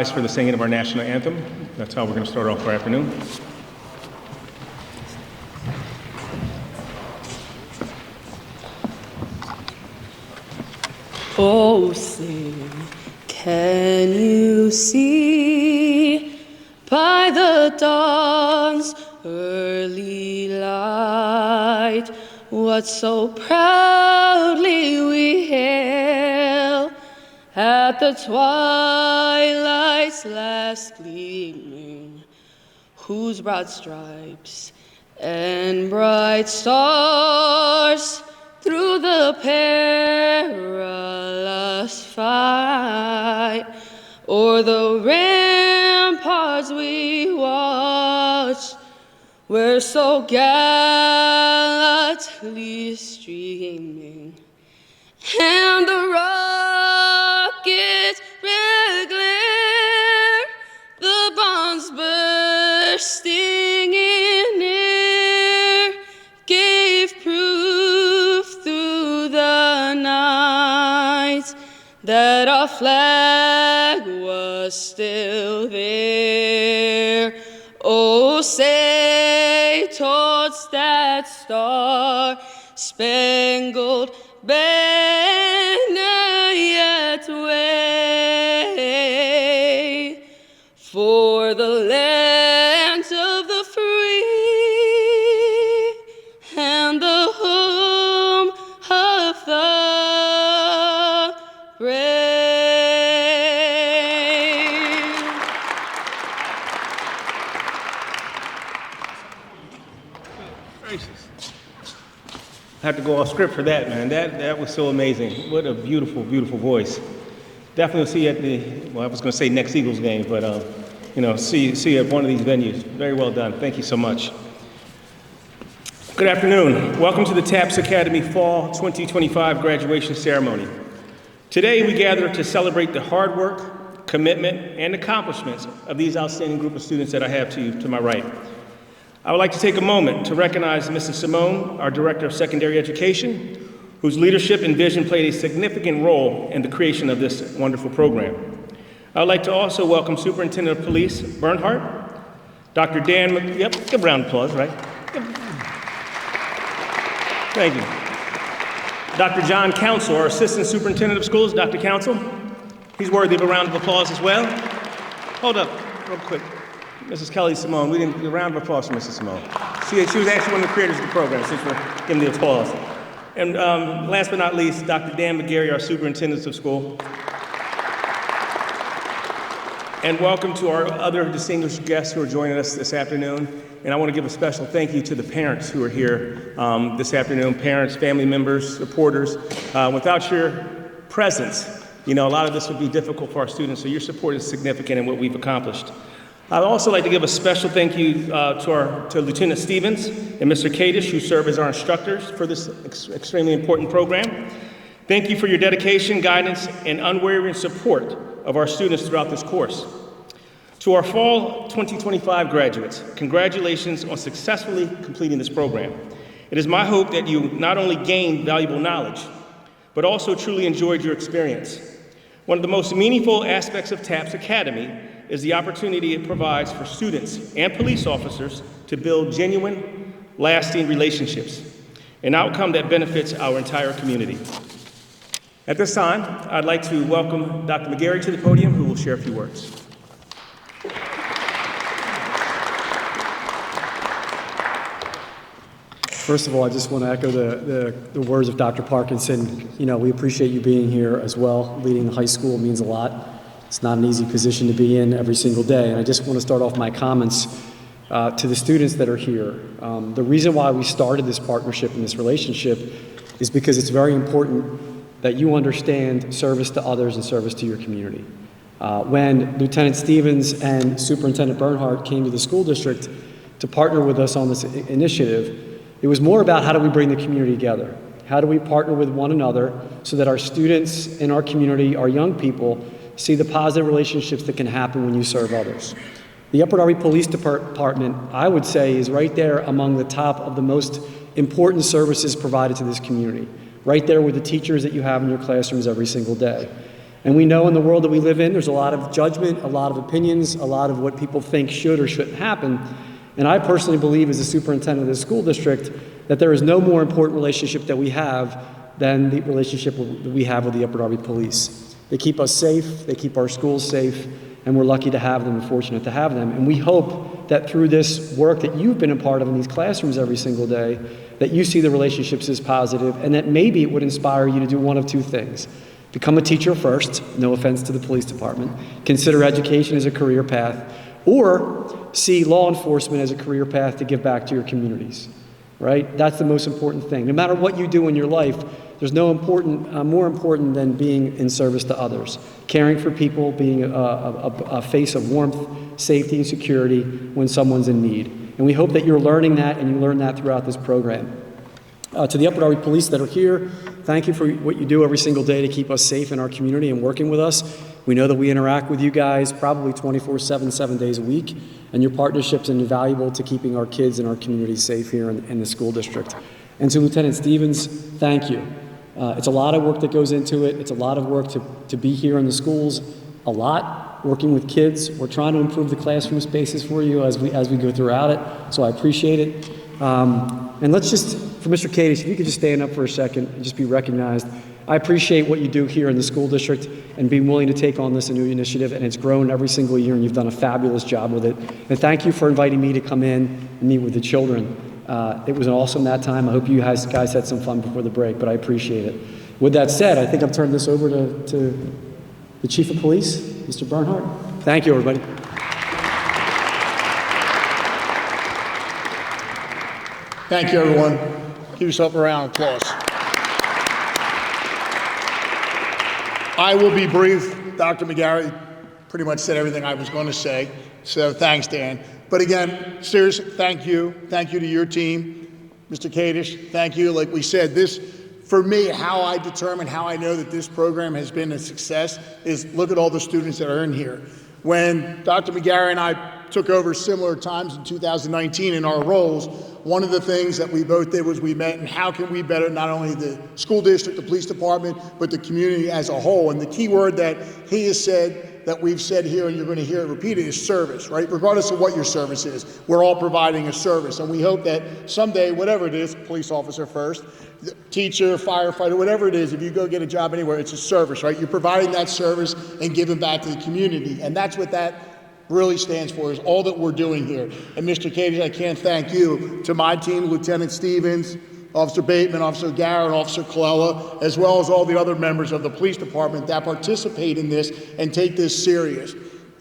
For the singing of our national anthem. That's how we're going to start off our afternoon. Oh, sing, can you see by the dawn's early light what so proudly we hail at the twilight's last gleaming, whose broad stripes and bright stars through the perilous fight o'er the ramparts we watched, were so gallantly streaming, and the rocket's red glare, the bombs bursting in air, gave proof through the night that our flag was still there. Oh, say towards that star-spangled banner yet wave, for the land of the free and the home of the brave. I have to go off script for that, man. That was so amazing. What a beautiful, beautiful voice. Definitely see you at the, well, I was going to say next Eagles game, but see you at one of these venues. Very well done. Thank you so much. Good afternoon. Welcome to the TAPS Academy Fall 2025 graduation ceremony. Today we gather to celebrate the hard work, commitment, and accomplishments of these outstanding group of students that I have to my right. I would like to take a moment to recognize Mrs. Simone, our Director of Secondary Education, whose leadership and vision played a significant role in the creation of this wonderful program. I would like to also welcome Superintendent of Police Bernhardt, Dr. Dan, give a round of applause, right? Thank you. Dr. John Council, our Assistant Superintendent of Schools. Dr. Council, he's worthy of a round of applause as well. Hold up, real quick. Mrs. Kelly Simone, we didn't get a round of applause for Mrs. Simone. She was actually one of the creators of the program, since we're giving the applause. And last but not least, Dr. Dan McGarry, our Superintendent of School. And welcome to our other distinguished guests who are joining us this afternoon. And I want to give a special thank you to the parents who are here this afternoon, parents, family members, supporters. Without your presence, a lot of this would be difficult for our students, so your support is significant in what we've accomplished. I'd also like to give a special thank you to Lieutenant Stevens and Mr. Kadish, who serve as our instructors for this extremely important program. Thank you for your dedication, guidance, and unwavering support of our students throughout this course. To our Fall 2025 graduates, congratulations on successfully completing this program. It is my hope that you not only gained valuable knowledge, but also truly enjoyed your experience. One of the most meaningful aspects of TAPS Academy is the opportunity it provides for students and police officers to build genuine, lasting relationships, an outcome that benefits our entire community. At this time, I'd like to welcome Dr. McGarry to the podium, who will share a few words. First of all, I just want to echo the words of Dr. Parkinson. We appreciate you being here as well. Leading the high school means a lot. It's not an easy position to be in every single day. And I just want to start off my comments to the students that are here. The reason why we started this partnership and this relationship is because it's very important that you understand service to others and service to your community. When Lieutenant Stevens and Superintendent Bernhardt came to the school district to partner with us on this initiative, it was more about how do we bring the community together? How do we partner with one another so that our students in our community, our young people, see the positive relationships that can happen when you serve others. The Upper Darby Police Department, I would say, is right there among the top of the most important services provided to this community, right there with the teachers that you have in your classrooms every single day. And we know in the world that we live in, there's a lot of judgment, a lot of opinions, a lot of what people think should or shouldn't happen. And I personally believe, as the superintendent of the school district, that there is no more important relationship that we have than the relationship that we have with the Upper Darby Police. They keep us safe, they keep our schools safe, and we're lucky to have them and fortunate to have them. And we hope that through this work that you've been a part of in these classrooms every single day, that you see the relationships as positive, and that maybe it would inspire you to do one of two things. Become a teacher first, no offense to the police department. Consider education as a career path, or see law enforcement as a career path to give back to your communities, right? That's the most important thing. No matter what you do in your life, there's no more important than being in service to others, caring for people, being a face of warmth, safety, and security when someone's in need. And we hope that you're learning that, and you learn that throughout this program. To the Upper Darby Police that are here, thank you for what you do every single day to keep us safe in our community and working with us. We know that we interact with you guys probably 24/7, 7 days a week, and your partnership's invaluable to keeping our kids and our community safe here in the school district. And to Lieutenant Stevens, thank you. It's a lot of work that goes into it. It's a lot of work to be here in the schools, a lot, working with kids. We're trying to improve the classroom spaces for you as we go throughout it, so I appreciate it. And let's just, for Mr. Kadish, if you could just stand up for a second and just be recognized. I appreciate what you do here in the school district and being willing to take on this new initiative, and it's grown every single year, and you've done a fabulous job with it. And thank you for inviting me to come in and meet with the children. It was awesome that time. I hope you guys had some fun before the break, but I appreciate it. With that said, I think I'm turning this over to the Chief of Police, Mr. Bernhardt. Thank you, everybody. Thank you, everyone. Give yourself a round of applause. I will be brief. Dr. McGarry pretty much said everything I was going to say, so thanks, Dan. But again, seriously, thank you. Thank you to your team. Mr. Kadish, thank you. Like we said, this, for me, how I determine, how I know that this program has been a success is look at all the students that are in here. When Dr. McGarry and I took over similar times in 2019 in our roles, one of the things that we both did was we met and how can we better not only the school district, the police department, but the community as a whole. And the key word that he has said, that we've said here, and you're going to hear it repeated, is service, right? Regardless of what your service is, we're all providing a service. And we hope that someday, whatever it is, police officer first, teacher, firefighter, whatever it is, if you go get a job anywhere, it's a service, right? You're providing that service and giving back to the community. And that's what that really stands for, is all that we're doing here. And Mr. Cady, I can't thank you, to my team, Lieutenant Stevens, Officer Bateman, Officer Garrett, Officer Colella, as well as all the other members of the police department that participate in this and take this serious.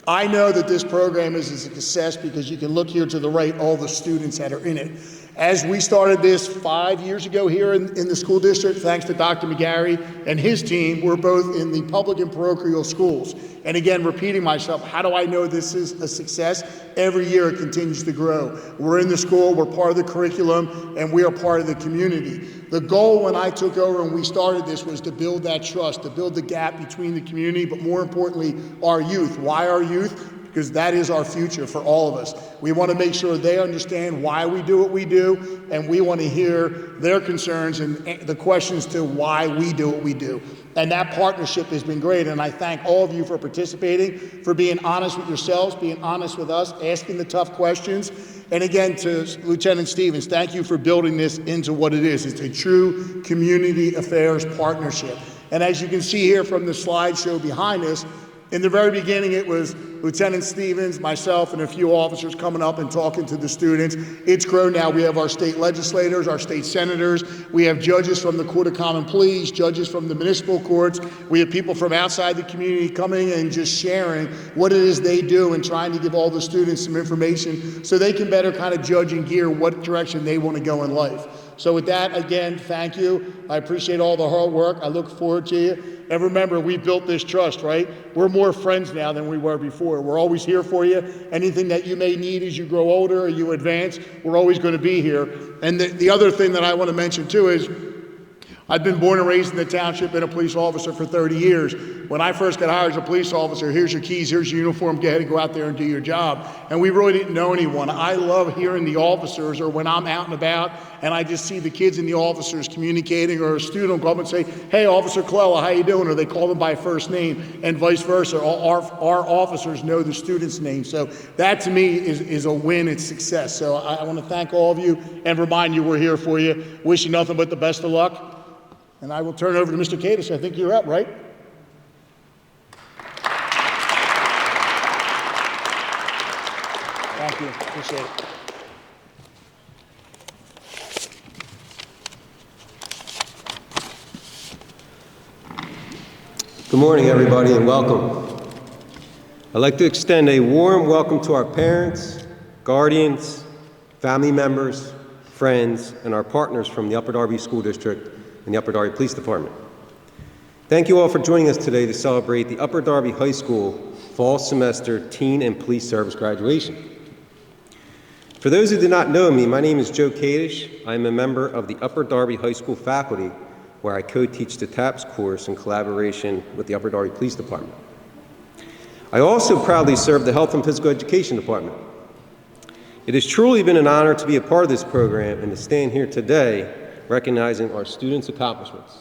I know that this program is a success because you can look here to the right, all the students that are in it. As we started this 5 years ago here in the school district, thanks to Dr. McGarry and his team, we're both in the public and parochial schools. And again, repeating myself, how do I know this is a success? Every year it continues to grow. We're in the school, we're part of the curriculum, and we are part of the community. The goal when I took over and we started this was to build that trust, to build the gap between the community, but more importantly, our youth. Why our youth? Because that is our future for all of us. We want to make sure they understand why we do what we do, and we want to hear their concerns and the questions to why we do what we do. And that partnership has been great, and I thank all of you for participating, for being honest with yourselves, being honest with us, asking the tough questions. And again, to Lieutenant Stevens, thank you for building this into what it is. It's a true community affairs partnership. And as you can see here from the slideshow behind us, in the very beginning, it was Lieutenant Stevens, myself, and a few officers coming up and talking to the students. It's grown now. We have our state legislators, our state senators. We have judges from the Court of Common Pleas, judges from the municipal courts. We have people from outside the community coming and just sharing what it is they do and trying to give all the students some information so they can better kind of judge and gear what direction they want to go in life. So with that, again, thank you. I appreciate all the hard work. I look forward to you. And remember, we built this trust, right? We're more friends now than we were before. We're always here for you. Anything that you may need as you grow older or you advance, we're always going to be here. And the other thing that I want to mention too is I've been born and raised in the township, been a police officer for 30 years. When I first got hired as a police officer, here's your keys, here's your uniform, go ahead and go out there and do your job. And we really didn't know anyone. I love hearing the officers, or when I'm out and about and I just see the kids and the officers communicating, or a student will come up and say, hey, Officer Clella, how you doing? Or they call them by first name, and vice versa. Our officers know the student's name. So that to me is a win, it's success. So I want to thank all of you and remind you we're here for you. Wish you nothing but the best of luck. And I will turn it over to Mr. Kadis. I think you're up, right? Thank you. Appreciate it. Good morning, everybody, and welcome. I'd like to extend a warm welcome to our parents, guardians, family members, friends, and our partners from the Upper Darby School District and the Upper Darby Police Department. Thank you all for joining us today to celebrate the Upper Darby High School Fall Semester Teen and Police Service graduation. For those who do not know me, my name is Joe Kadish. I am a member of the Upper Darby High School faculty, where I co-teach the TAPS course in collaboration with the Upper Darby Police Department. I also proudly serve the Health and Physical Education Department. It has truly been an honor to be a part of this program and to stand here today recognizing our students' accomplishments.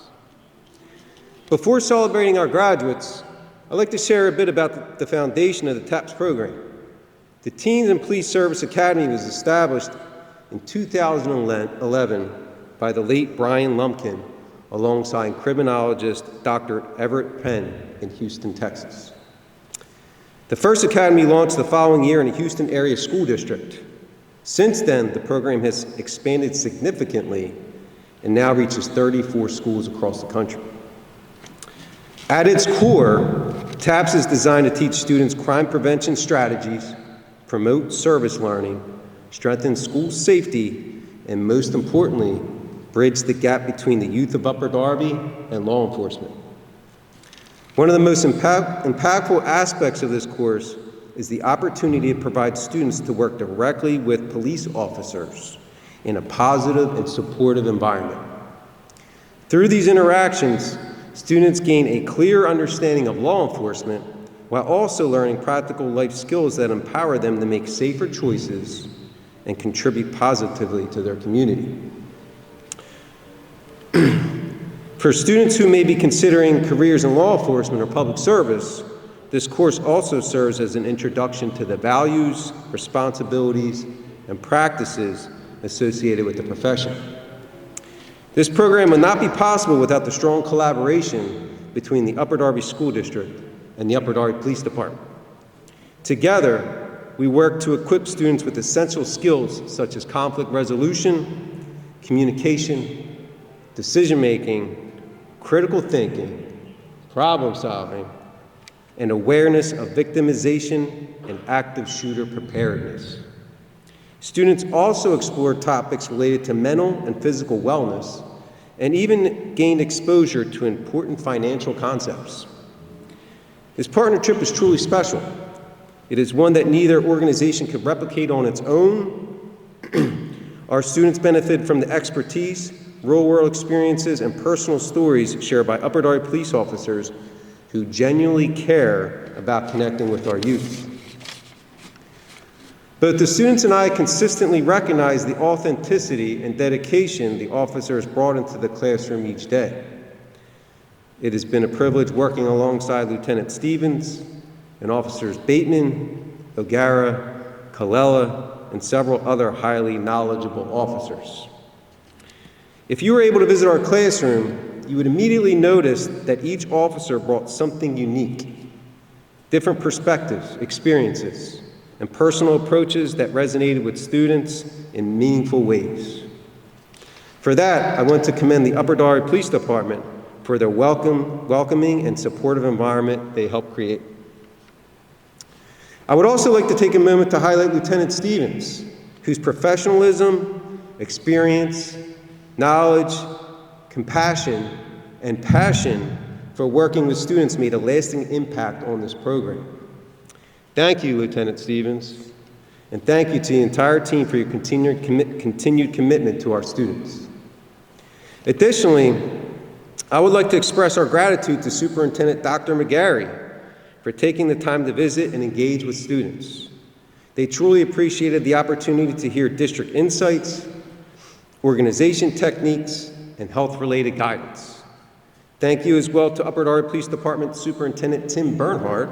Before celebrating our graduates, I'd like to share a bit about the foundation of the TAPS program. The Teens and Police Service Academy was established in 2011 by the late Brian Lumpkin alongside criminologist Dr. Everett Penn in Houston, Texas. The first academy launched the following year in the Houston area school district. Since then, the program has expanded significantly and now reaches 34 schools across the country. At its core, TAPS is designed to teach students crime prevention strategies, promote service learning, strengthen school safety, and most importantly, bridge the gap between the youth of Upper Darby and law enforcement. One of the most impactful aspects of this course is the opportunity to provide students to work directly with police officers in a positive and supportive environment. Through these interactions, students gain a clear understanding of law enforcement while also learning practical life skills that empower them to make safer choices and contribute positively to their community. For students who may be considering careers in law enforcement or public service, this course also serves as an introduction to the values, responsibilities, and practices associated with the profession. This program would not be possible without the strong collaboration between the Upper Darby School District and the Upper Darby Police Department. Together, we work to equip students with essential skills such as conflict resolution, communication, decision-making, critical thinking, problem-solving, and awareness of victimization and active shooter preparedness. Students also explored topics related to mental and physical wellness and even gained exposure to important financial concepts. This partnership is truly special. It is one that neither organization could replicate on its own. Our students benefit from the expertise, real-world experiences, and personal stories shared by Upper Darby police officers who genuinely care about connecting with our youth. Both the students and I consistently recognize the authenticity and dedication the officers brought into the classroom each day. It has been a privilege working alongside Lieutenant Stevens and Officers Bateman, O'Gara, Colella, and several other highly knowledgeable officers. If you were able to visit our classroom, you would immediately notice that each officer brought something unique, different perspectives, experiences, and personal approaches that resonated with students in meaningful ways. For that, I want to commend the Upper Darby Police Department for their welcoming and supportive environment they helped create. I would also like to take a moment to highlight Lieutenant Stevens, whose professionalism, experience, knowledge, compassion, and passion for working with students made a lasting impact on this program. Thank you, Lieutenant Stevens, and thank you to the entire team for your continued commitment to our students. Additionally, I would like to express our gratitude to Superintendent Dr. McGarry for taking the time to visit and engage with students. They truly appreciated the opportunity to hear district insights, organization techniques, and health-related guidance. Thank you as well to Upper Darby Police Department Superintendent Tim Bernhardt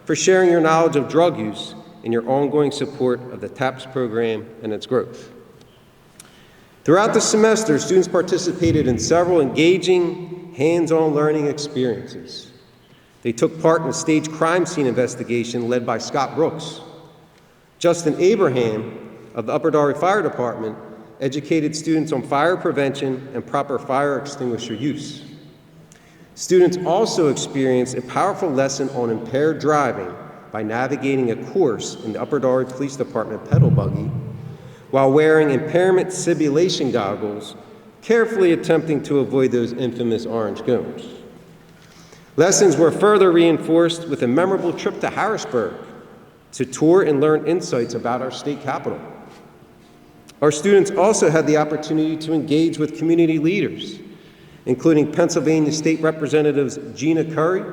for sharing your knowledge of drug use and your ongoing support of the TAPS program and its growth. Throughout the semester, students participated in several engaging, hands-on learning experiences. They took part in a staged crime scene investigation led by Scott Brooks. Justin Abraham of the Upper Darby Fire Department educated students on fire prevention and proper fire extinguisher use. Students also experienced a powerful lesson on impaired driving by navigating a course in the Upper Darby Police Department pedal buggy while wearing impairment simulation goggles, carefully attempting to avoid those infamous orange cones. Lessons were further reinforced with a memorable trip to Harrisburg to tour and learn insights about our state capitol. Our students also had the opportunity to engage with community leaders, including Pennsylvania State Representatives Gina Curry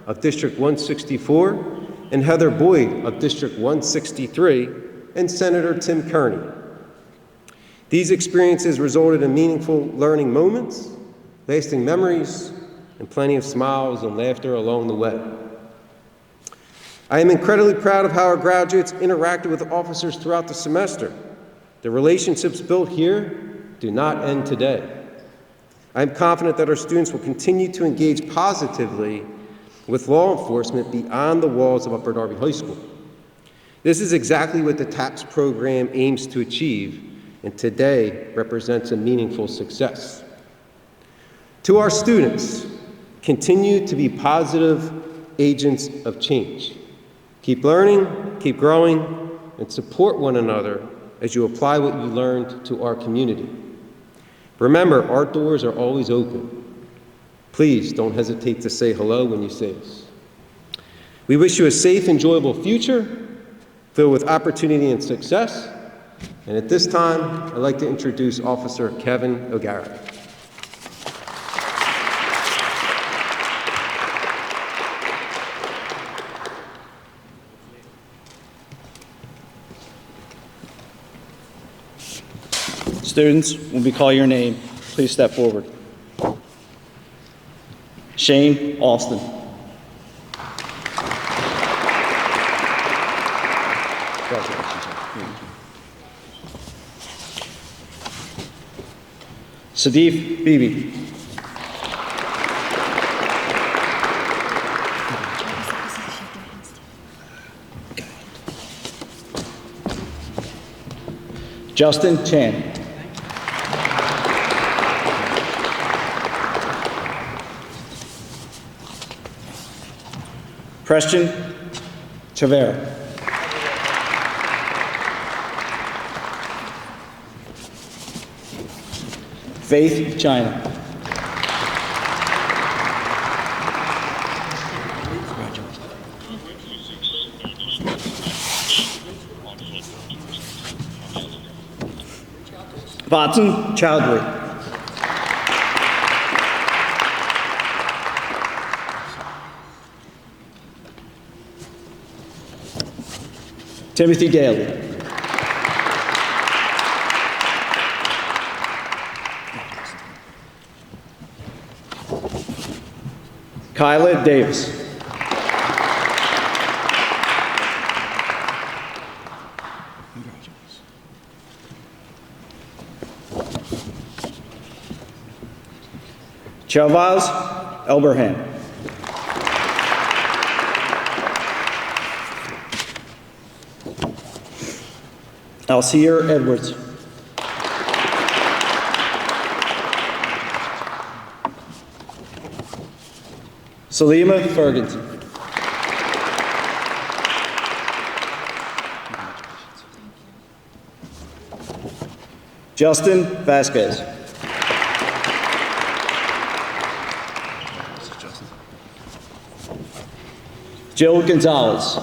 of District 164 and Heather Boyd of District 163, and Senator Tim Kearney. These experiences resulted in meaningful learning moments, lasting memories, and plenty of smiles and laughter along the way. I am incredibly proud of how our graduates interacted with officers throughout the semester. The relationships built here do not end today. I am confident that our students will continue to engage positively with law enforcement beyond the walls of Upper Darby High School. This is exactly what the TAPS program aims to achieve, and today represents a meaningful success. To our students, continue to be positive agents of change. Keep learning, keep growing, and support one another as you apply what you learned to our community. Remember, our doors are always open. Please don't hesitate to say hello when you see us. We wish you a safe, enjoyable future filled with opportunity and success. And at this time, I'd like to introduce Officer Kevin O'Gara. Students, when we call your name, please step forward. Shane Alston. Sadif Bibi. Justin Chan. Preston Chavera. Faith China. Watson Chowdhury. Timothy Daly. Kyla Davis. Chavaz Elberhan. Alcier Edwards. Salima Ferguson. Justin Vasquez. Jill Gonzalez.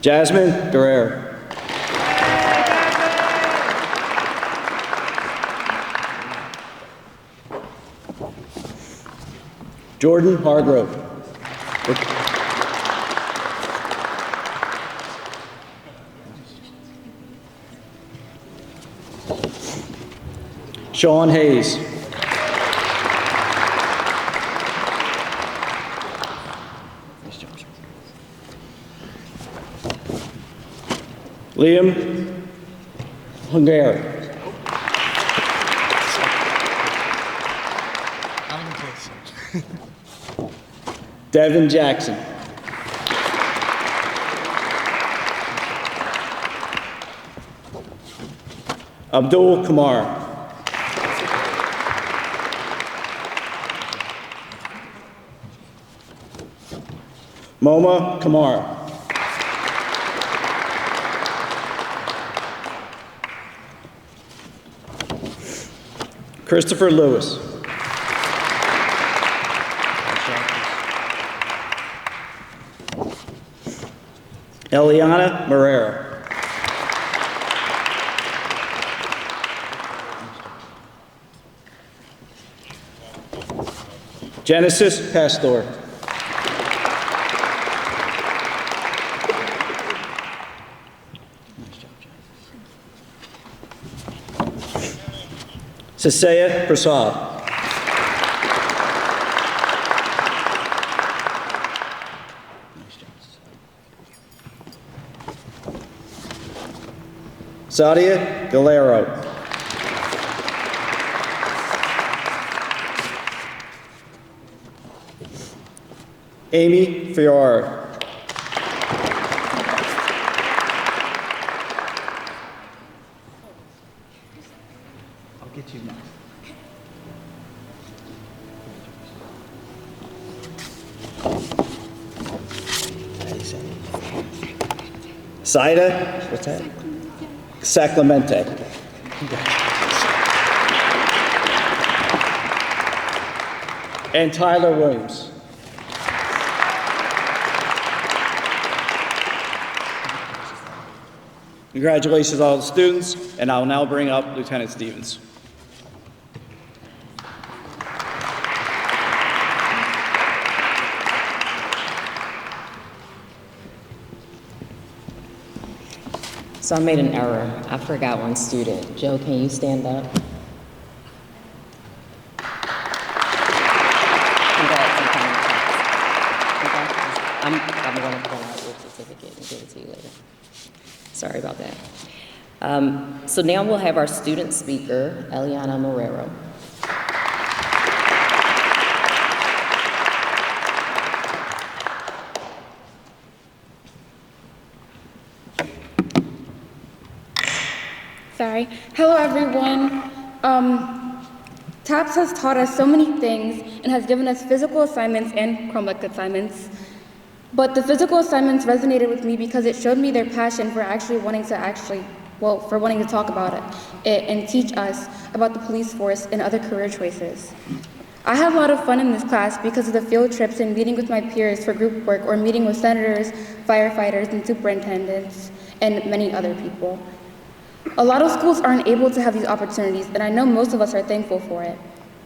Jasmine Guerrero. Jordan Hargrove. Sean Hayes. Liam Hungary. Devin Jackson. Abdul Kamar. Moma Kamar. Christopher Lewis. Eliana Marrero. Genesis Pastor. Sasaya Prasad. Sadia Galero. Amy Fiora. I'll get you next. Saida, what's that? Saclemente. And Tyler Williams. Congratulations all the students, and I will now bring up Lieutenant Stevens. So I made an error. I forgot one student. Joe, can you stand up? Congrats and comments. I'm going to pull out your certificate and give it to you later. Sorry about that. So now we'll have our student speaker, Eliana Marrero. Sorry. Hello, everyone. TAPS has taught us so many things and has given us physical assignments and Chromebook assignments. But the physical assignments resonated with me because it showed me their passion for wanting to talk about it and teach us about the police force and other career choices. I had a lot of fun in this class because of the field trips and meeting with my peers for group work or meeting with senators, firefighters, and superintendents, and many other people. A lot of schools aren't able to have these opportunities, and I know most of us are thankful for it.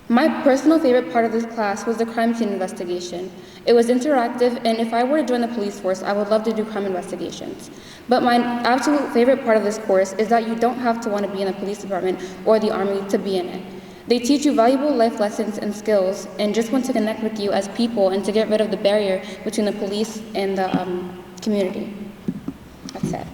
My personal favorite part of this class was the crime scene investigation. It was interactive, and if I were to join the police force, I would love to do crime investigations. But my absolute favorite part of this course is that you don't have to want to be in the police department or the army to be in it. They teach you valuable life lessons and skills, and just want to connect with you as people and to get rid of the barrier between the police and the community. That's it.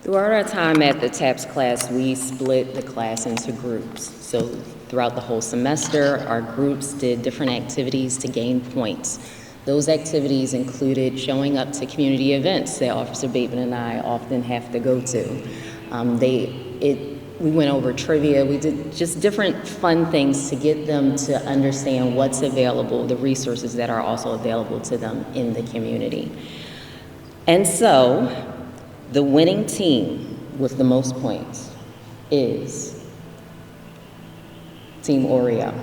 Throughout our time at the TAPS class, we split the class into groups. So throughout the whole semester, our groups did different activities to gain points. Those activities included showing up to community events that Officer Bateman and I often have to go to. We went over trivia. We did just different fun things to get them to understand what's available, the resources that are also available to them in the community. And so, the winning team with the most points is Team Oreo.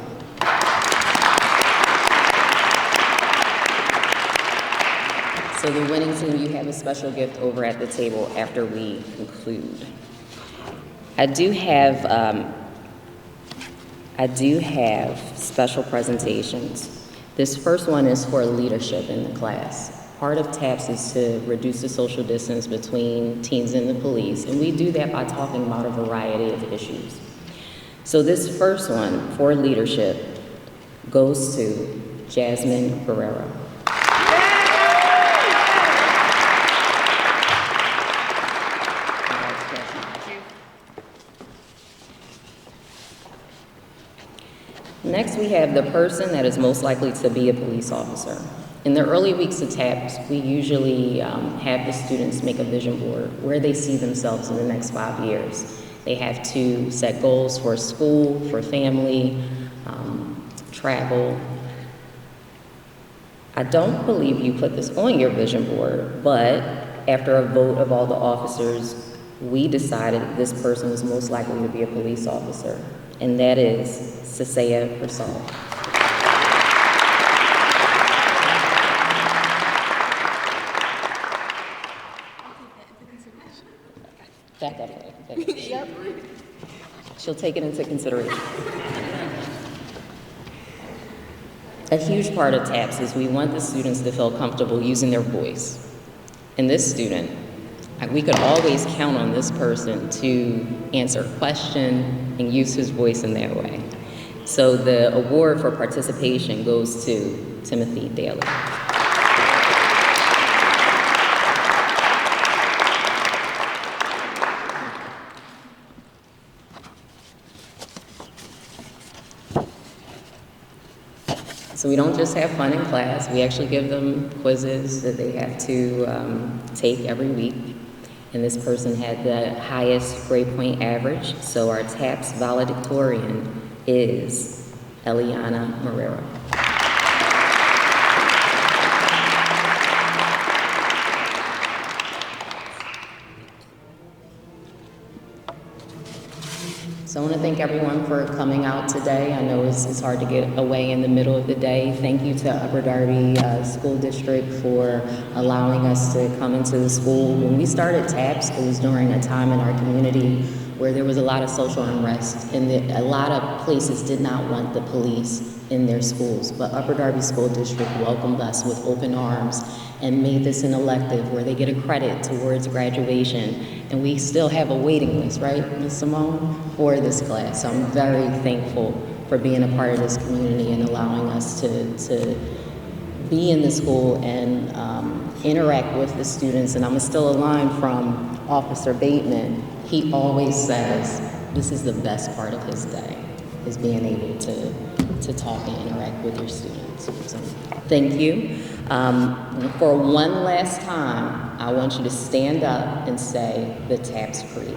So So the winning team, you have a special gift over at the table after we conclude. I do have special presentations. This first one is for leadership in the class. Part of TAPS is to reduce the social distance between teens and the police, and we do that by talking about a variety of issues. So this first one for leadership goes to Jasmine Guerrero. Next, we have the person that is most likely to be a police officer. In the early weeks of TAPS, we usually have the students make a vision board where they see themselves in the next 5 years. They have to set goals for school, for family, travel. I don't believe you put this on your vision board, but after a vote of all the officers, we decided this person was most likely to be a police officer, and that is Sasaya Prasad. Yep. She'll take it into consideration. A huge part of TAPS is we want the students to feel comfortable using their voice. And this student, we could always count on this person to answer a question and use his voice in that way. So the award for participation goes to Timothy Daly. So we don't just have fun in class, we actually give them quizzes that they have to take every week. And this person had the highest grade point average, so our TAPS valedictorian is Eliana Marrero. So I want to thank everyone for coming out today. I know it's hard to get away in the middle of the day. Thank you to Upper Darby School District for allowing us to come into the school. When we started TAPS, it was during a time in our community where there was a lot of social unrest, and a lot of places did not want the police in their schools. But Upper Darby School District welcomed us with open arms and made this an elective where they get a credit towards graduation. And we still have a waiting list, right, Ms. Simone, for this class. So I'm very thankful for being a part of this community and allowing us to be in the school and interact with the students. And I'm gonna steal a line from Officer Bateman. He always says this is the best part of his day, is being able to talk and interact with your students. So thank you. For one last time, I want you to stand up and say the TAPS Creed.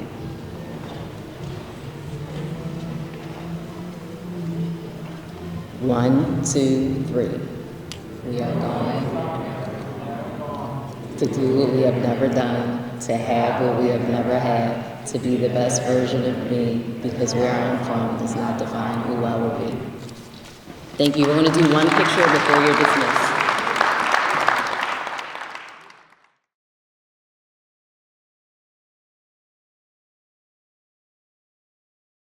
One, two, three. We are going to do what we have never done, to have what we have never had, to be the best version of me, because where I am from does not define who I will be. Thank you. We're going to do one picture before you're dismissed.